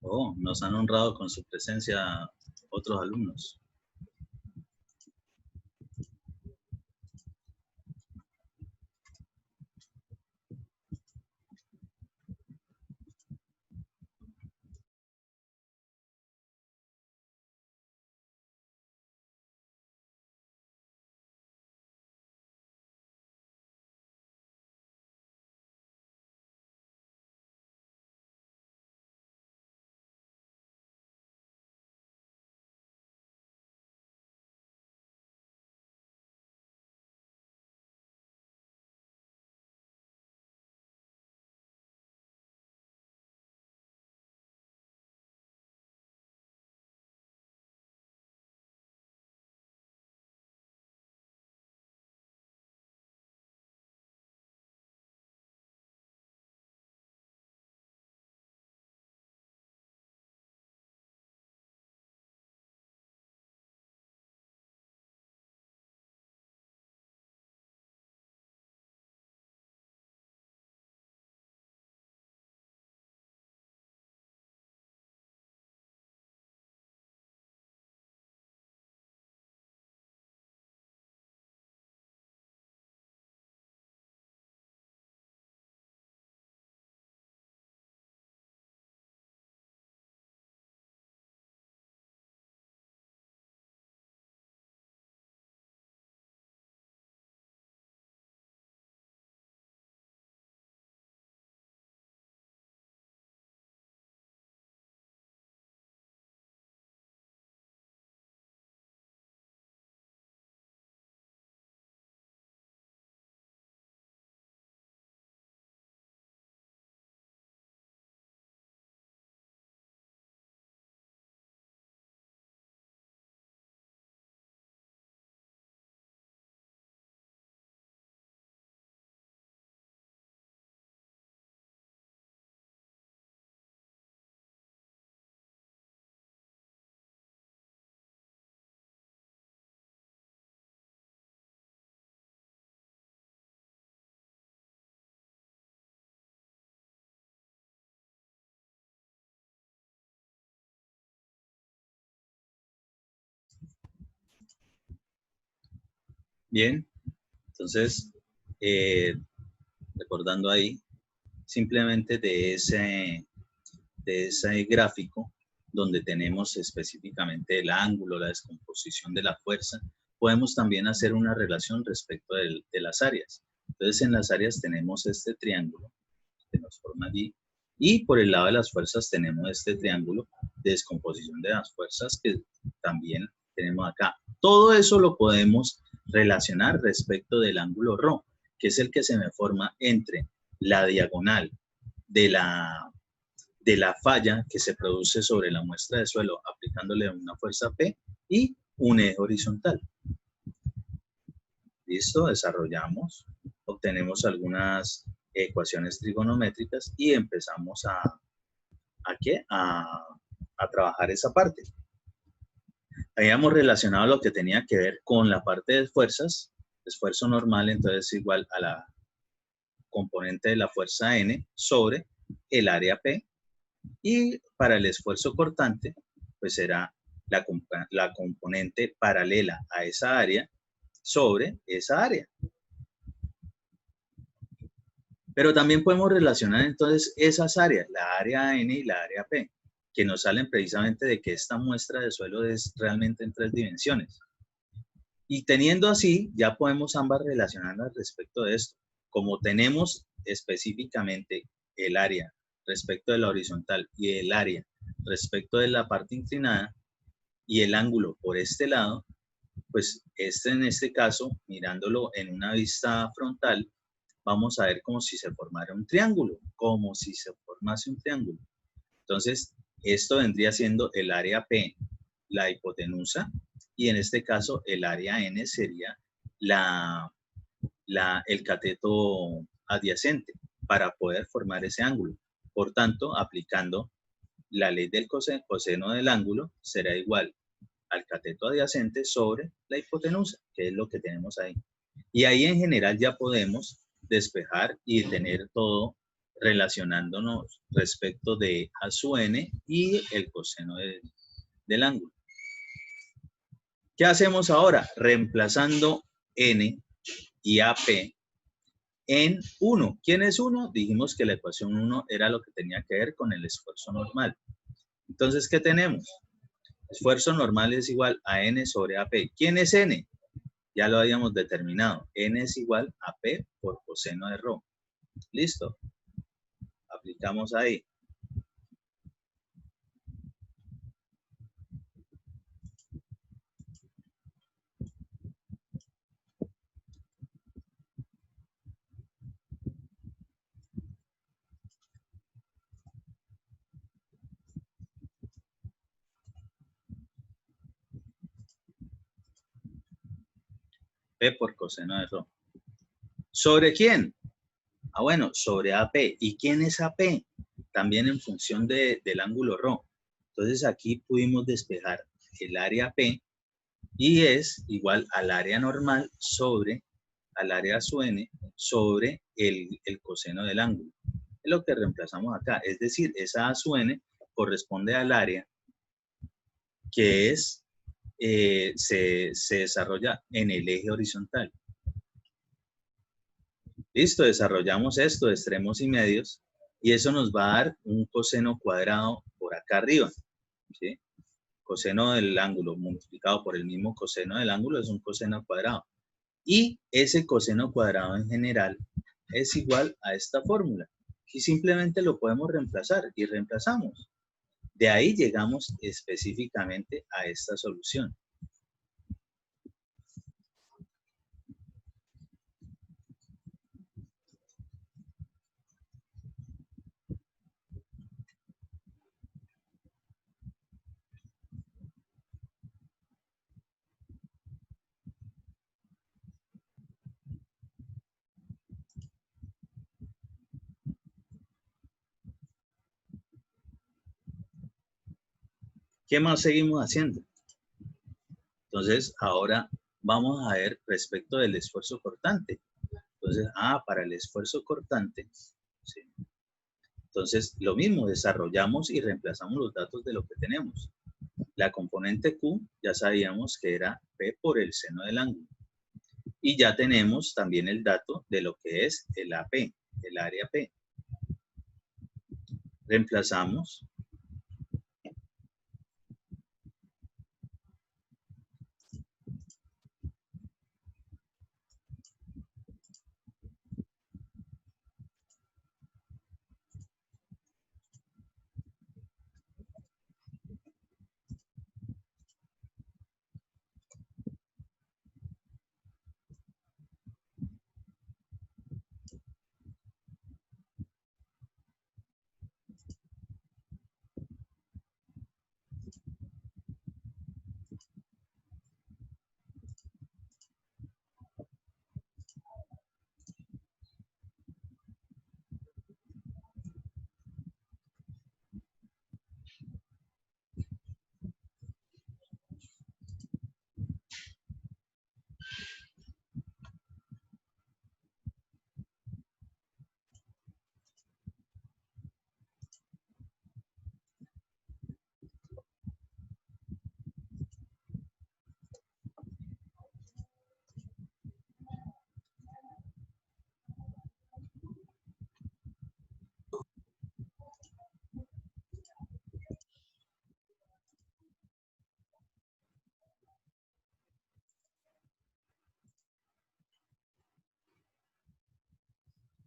Oh, nos han honrado con su presencia otros alumnos. Bien, entonces, recordando ahí, simplemente de ese gráfico donde tenemos específicamente el ángulo, la descomposición de la fuerza, podemos también hacer una relación respecto de las áreas. Entonces, en las áreas tenemos este triángulo que nos forma allí, y por el lado de las fuerzas tenemos este triángulo de descomposición de las fuerzas que también tenemos acá. Todo eso lo podemos relacionar respecto del ángulo ρ, que es el que se me forma entre la diagonal de la falla que se produce sobre la muestra de suelo aplicándole una fuerza P y un eje horizontal. Listo, desarrollamos, obtenemos algunas ecuaciones trigonométricas y empezamos a trabajar esa parte. Habíamos relacionado lo que tenía que ver con la parte de fuerzas, esfuerzo normal, entonces igual a la componente de la fuerza N sobre el área P, y para el esfuerzo cortante, pues será la componente paralela a esa área sobre esa área. Pero también podemos relacionar entonces esas áreas, la área N y la área P, que nos salen precisamente de que esta muestra de suelo es realmente en 3 dimensiones. Y teniendo así, ya podemos ambas relacionarlas respecto de esto. Como tenemos específicamente el área respecto de la horizontal y el área respecto de la parte inclinada y el ángulo por este lado, pues en este caso, mirándolo en una vista frontal, vamos a ver como si se formara un triángulo, como si se formase un triángulo. Entonces, esto vendría siendo el área P, la hipotenusa, y en este caso el área N sería el cateto adyacente para poder formar ese ángulo. Por tanto, aplicando la ley del coseno del ángulo, será igual al cateto adyacente sobre la hipotenusa, que es lo que tenemos ahí. Y ahí en general ya podemos despejar y tener todo relacionándonos respecto de A sub n y el coseno del ángulo. ¿Qué hacemos ahora? Reemplazando n y AP en 1. ¿Quién es 1? Dijimos que la ecuación 1 era lo que tenía que ver con el esfuerzo normal. Entonces, ¿qué tenemos? Esfuerzo normal es igual a n sobre AP. ¿Quién es n? Ya lo habíamos determinado. N es igual a P por coseno de ρ. ¿Listo? Aplicamos ahí. P por coseno de ρ. ¿Sobre quién? Ah, bueno, sobre AP. ¿Y quién es AP? También en función del ángulo ρ. Entonces aquí pudimos despejar el área P y es igual al área normal sobre, al área sub n, sobre el coseno del ángulo. Es lo que reemplazamos acá. Es decir, esa A sub n corresponde al área que es, se desarrolla en el eje horizontal. Listo, desarrollamos esto de extremos y medios y eso nos va a dar un coseno cuadrado por acá arriba. ¿Sí? Coseno del ángulo multiplicado por el mismo coseno del ángulo es un coseno cuadrado. Y ese coseno cuadrado en general es igual a esta fórmula. Y simplemente lo podemos reemplazar y reemplazamos. De ahí llegamos específicamente a esta solución. ¿Qué más seguimos haciendo? Entonces, ahora vamos a ver respecto del esfuerzo cortante. Entonces, para el esfuerzo cortante, ¿sí? Entonces, lo mismo, desarrollamos y reemplazamos los datos de lo que tenemos. La componente Q ya sabíamos que era P por el seno del ángulo. Y ya tenemos también el dato de lo que es el AP, el área P. Reemplazamos.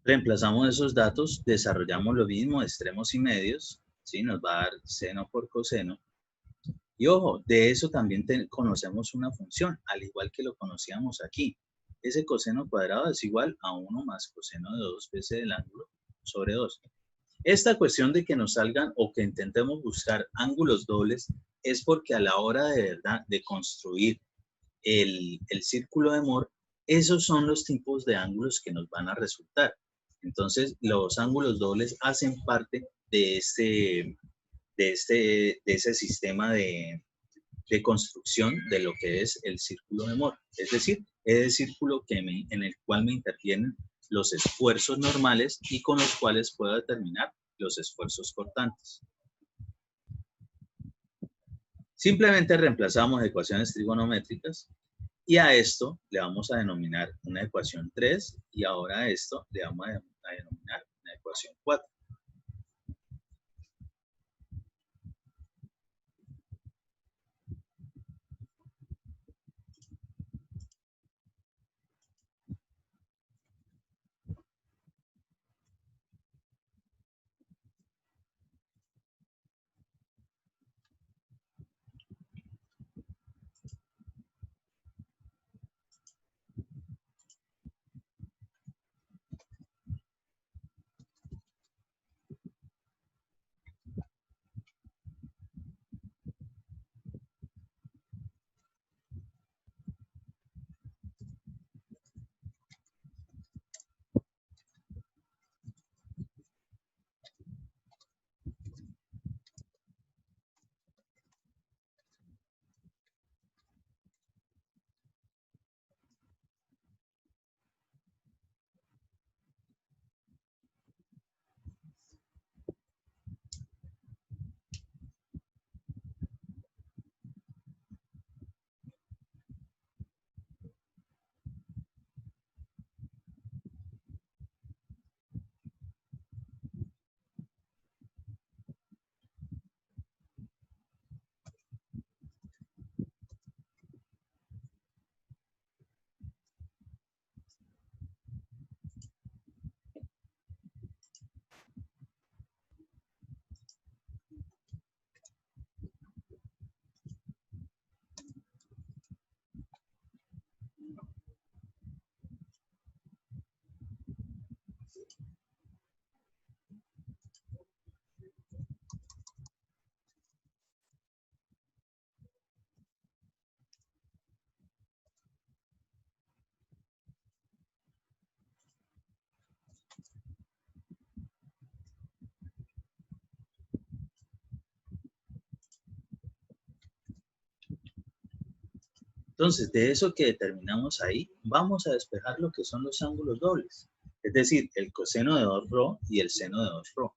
Reemplazamos esos datos, desarrollamos lo mismo, extremos y medios, ¿sí? Nos va a dar seno por coseno. Y ojo, de eso también conocemos una función, al igual que lo conocíamos aquí. Ese coseno cuadrado es igual a 1 más coseno de 2 veces el ángulo sobre 2. Esta cuestión de que nos salgan o que intentemos buscar ángulos dobles es porque a la hora de verdad de construir el círculo de Mohr, esos son los tipos de ángulos que nos van a resultar. Entonces, los ángulos dobles hacen parte de ese sistema de construcción de lo que es el círculo de Mohr. Es decir, es el círculo en el cual me intervienen los esfuerzos normales y con los cuales puedo determinar los esfuerzos cortantes. Simplemente reemplazamos ecuaciones trigonométricas y a esto le vamos a denominar una ecuación 3 y ahora a esto le vamos a denominar una ecuación 4. Entonces, de eso que determinamos ahí, vamos a despejar lo que son los ángulos dobles, es decir, el coseno de 2ρ y el seno de 2ρ.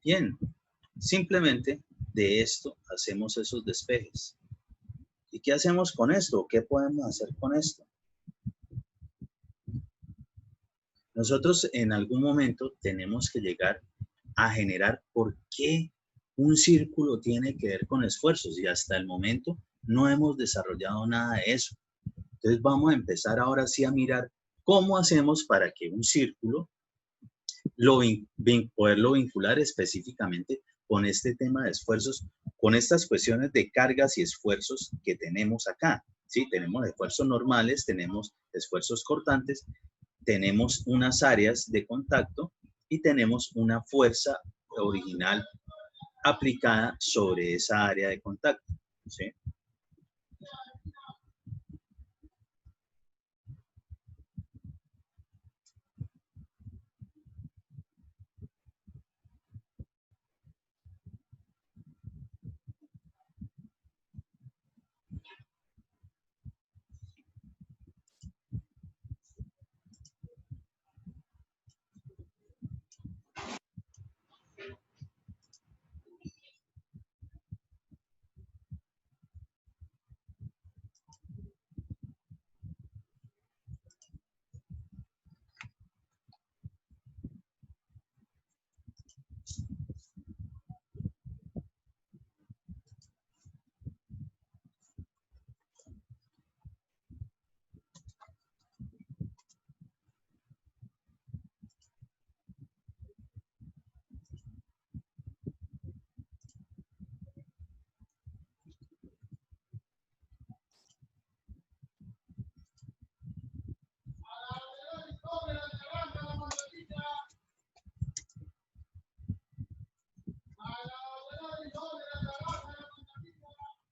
Bien, simplemente de esto hacemos esos despejes. ¿Y qué hacemos con esto? ¿Qué podemos hacer con esto? Nosotros en algún momento tenemos que llegar a generar por qué un círculo tiene que ver con esfuerzos y hasta el momento no hemos desarrollado nada de eso. Entonces vamos a empezar ahora sí a mirar cómo hacemos para que un círculo poderlo vincular específicamente con este tema de esfuerzos, con estas cuestiones de cargas y esfuerzos que tenemos acá. ¿Sí? Tenemos esfuerzos normales, tenemos esfuerzos cortantes, tenemos unas áreas de contacto y tenemos una fuerza original aplicada sobre esa área de contacto. ¿Sí?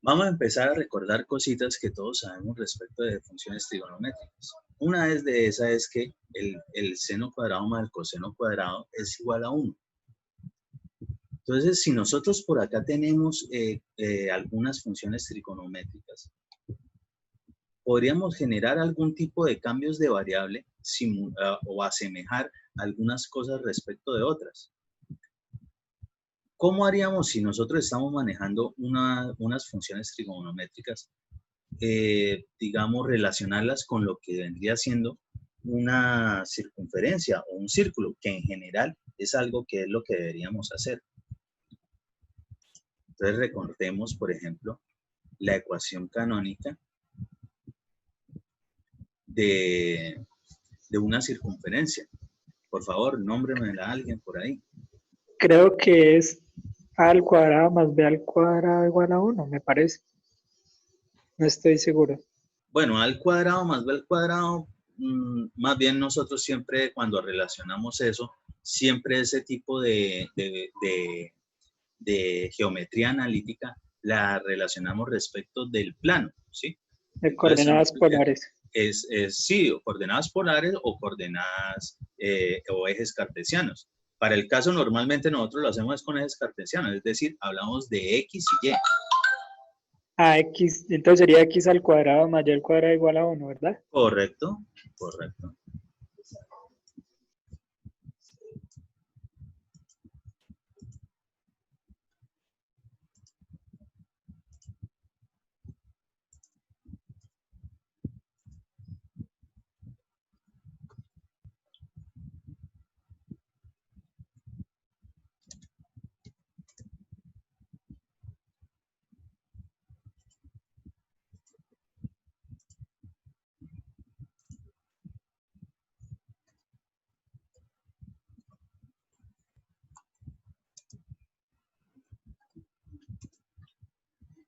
Vamos a empezar a recordar cositas que todos sabemos respecto de funciones trigonométricas. Una de esas es que el seno cuadrado más el coseno cuadrado es igual a 1. Entonces, si nosotros por acá tenemos algunas funciones trigonométricas, podríamos generar algún tipo de cambios de variable o asemejar algunas cosas respecto de otras. ¿Cómo haríamos si nosotros estamos manejando unas funciones trigonométricas, digamos, relacionarlas con lo que vendría siendo una circunferencia o un círculo, que en general es algo que es lo que deberíamos hacer? Entonces recordemos, por ejemplo, la ecuación canónica de una circunferencia. Por favor, nómbremela a alguien por ahí. Creo que es a al cuadrado más b al cuadrado igual a 1, me parece. No estoy seguro. Bueno, a al cuadrado más b al cuadrado, más bien nosotros siempre cuando relacionamos eso, siempre ese tipo de geometría analítica la relacionamos respecto del plano, ¿sí? De coordenadas polares. Sí, coordenadas polares o coordenadas o ejes cartesianos. Para el caso normalmente nosotros lo hacemos con ejes cartesianos, es decir, hablamos de X y Y. Ah, X, entonces sería X al cuadrado más Y al cuadrado igual a 1, ¿verdad? Correcto, correcto.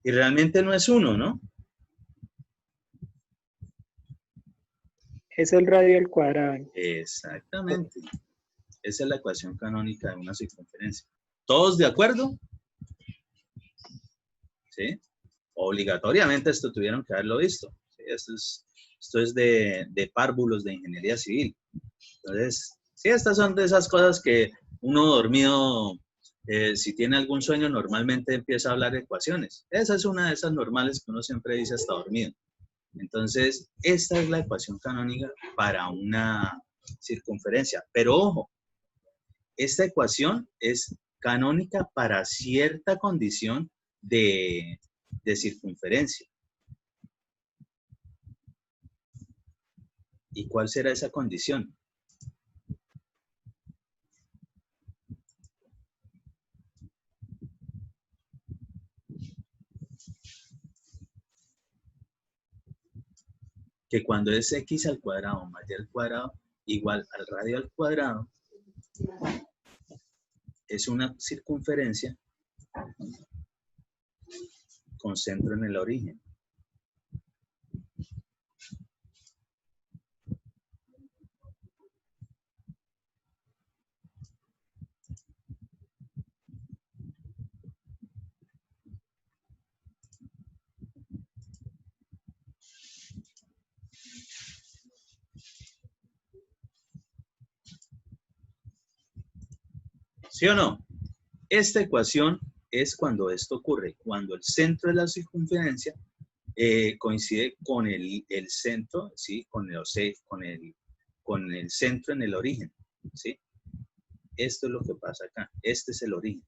Y realmente no es 1, ¿no? Es el radio al cuadrado. Exactamente. Esa es la ecuación canónica de una circunferencia. ¿Todos de acuerdo? ¿Sí? Obligatoriamente esto tuvieron que haberlo visto. ¿Sí? Esto es de párvulos de ingeniería civil. Entonces, sí, estas son de esas cosas que uno dormido, si tiene algún sueño, normalmente empieza a hablar de ecuaciones. Esa es una de esas normales que uno siempre dice hasta dormido. Entonces, esta es la ecuación canónica para una circunferencia. Pero ojo, esta ecuación es canónica para cierta condición de circunferencia. ¿Y cuál será esa condición? Que cuando es x al cuadrado más y al cuadrado igual al radio al cuadrado, es una circunferencia con centro en el origen. ¿Sí o no? Esta ecuación es cuando esto ocurre, cuando el centro de la circunferencia coincide con el centro, ¿sí? Con el centro en el origen, ¿sí? Esto es lo que pasa acá. Este es el origen,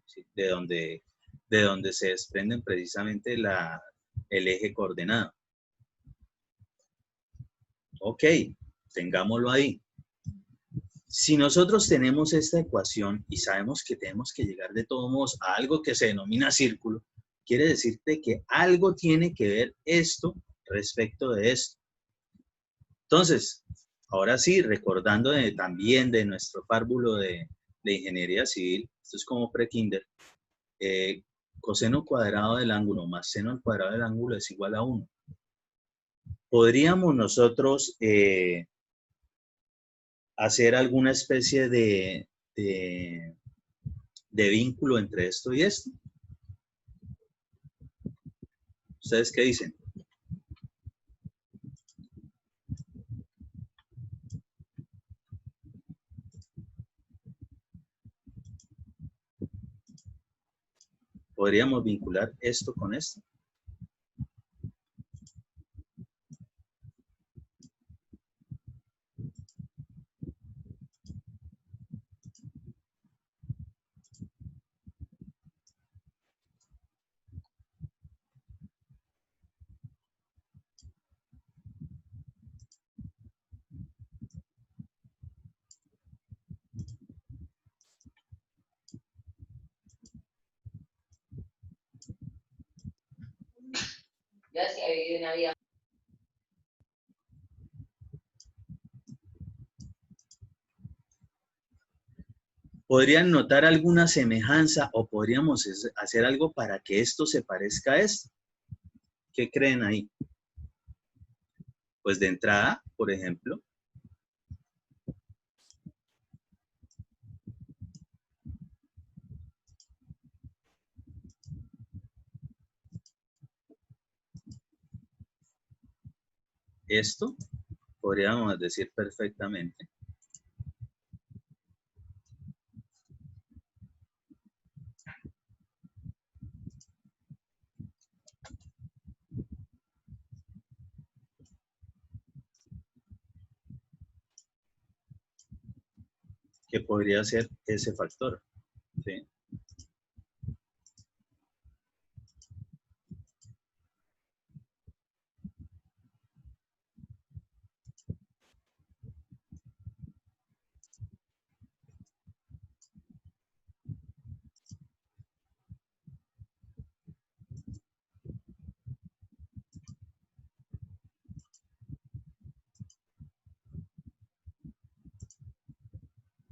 ¿sí? De donde se desprenden precisamente el eje coordenado. Ok, tengámoslo ahí. Si nosotros tenemos esta ecuación y sabemos que tenemos que llegar de todos modos a algo que se denomina círculo, quiere decirte que algo tiene que ver esto respecto de esto. Entonces, ahora sí, recordando también de nuestro párvulo de ingeniería civil, esto es como pre-kinder, coseno cuadrado del ángulo más seno al cuadrado del ángulo es igual a 1. Podríamos nosotros hacer alguna especie de vínculo entre esto y esto. ¿Ustedes qué dicen? ¿Podríamos vincular esto con esto? Yo sí he vivido una vida. ¿Podrían notar alguna semejanza o podríamos hacer algo para que esto se parezca a esto? ¿Qué creen ahí? Pues de entrada, por ejemplo, esto podríamos decir perfectamente que podría ser ese factor, ¿sí?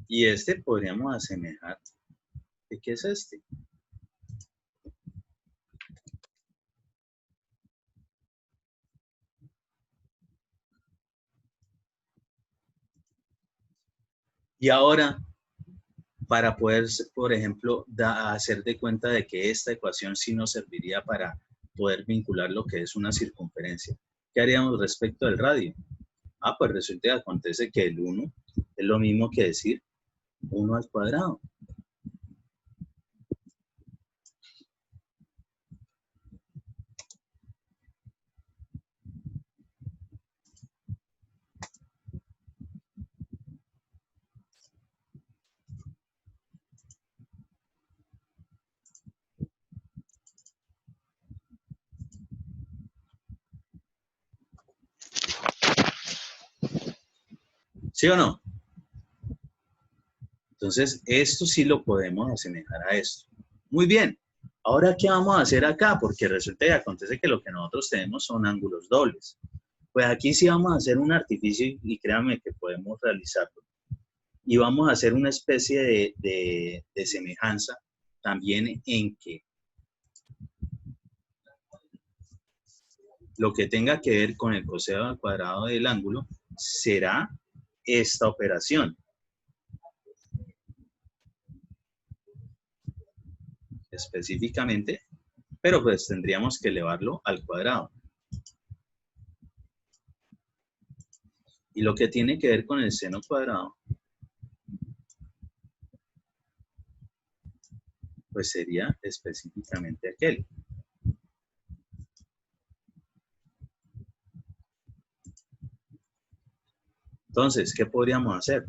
Y este podríamos asemejar. ¿De qué es este? Y ahora, para poder, por ejemplo, hacer de cuenta de que esta ecuación sí nos serviría para poder vincular lo que es una circunferencia. ¿Qué haríamos respecto al radio? Ah, pues resulta que acontece que el 1 es lo mismo que decir 1 al cuadrado. ¿Sí o no? Entonces, esto sí lo podemos asemejar a esto. Muy bien. Ahora, ¿qué vamos a hacer acá? Porque resulta y acontece que lo que nosotros tenemos son ángulos dobles. Pues aquí sí vamos a hacer un artificio y créanme que podemos realizarlo. Y vamos a hacer una especie de semejanza también en que lo que tenga que ver con el coseno al cuadrado del ángulo será esta operación. Específicamente, pero pues tendríamos que elevarlo al cuadrado. Y lo que tiene que ver con el seno cuadrado, pues sería específicamente aquel. Entonces, ¿qué podríamos hacer?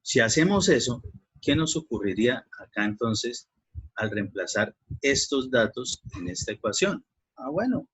Si hacemos eso, ¿qué nos ocurriría acá entonces al reemplazar estos datos en esta ecuación? Ah, bueno,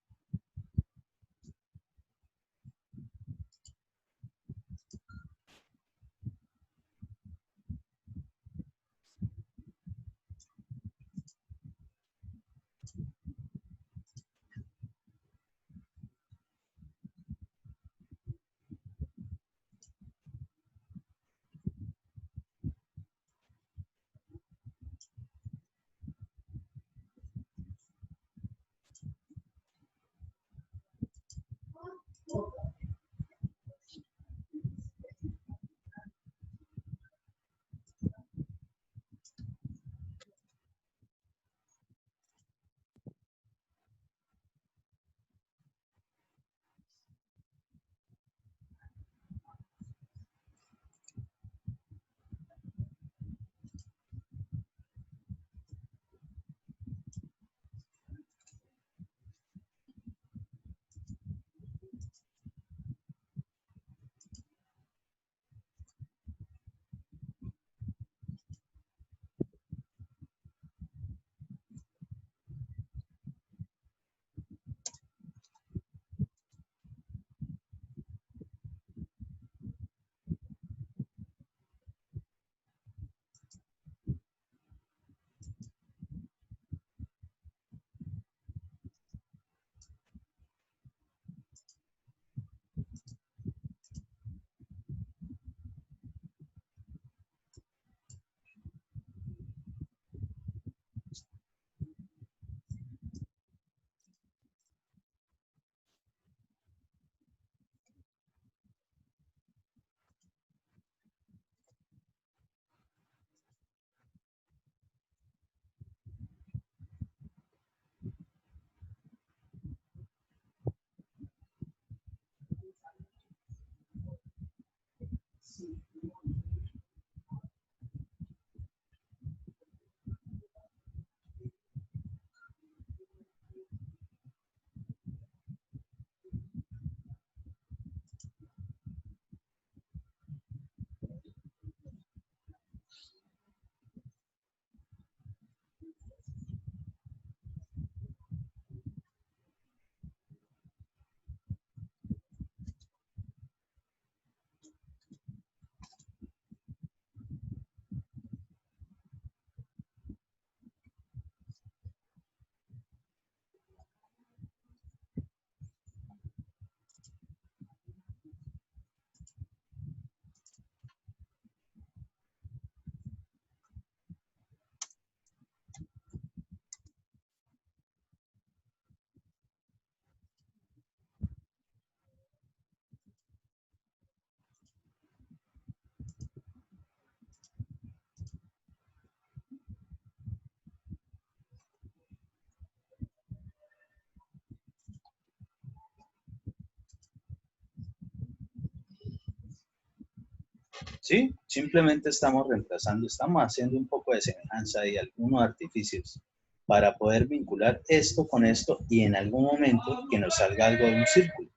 ¿Sí? Simplemente estamos reemplazando, estamos haciendo un poco de semejanza y algunos artificios para poder vincular esto con esto y en algún momento que nos salga algo de un círculo.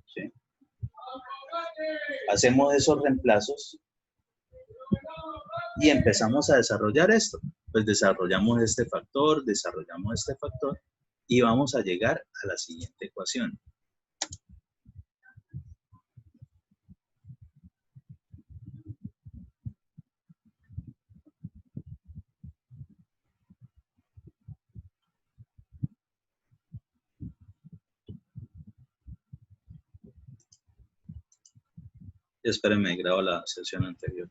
¿Sí? Hacemos esos reemplazos y empezamos a desarrollar esto. Pues desarrollamos este factor y vamos a llegar a la siguiente ecuación. Espérenme, grabo la sesión anterior.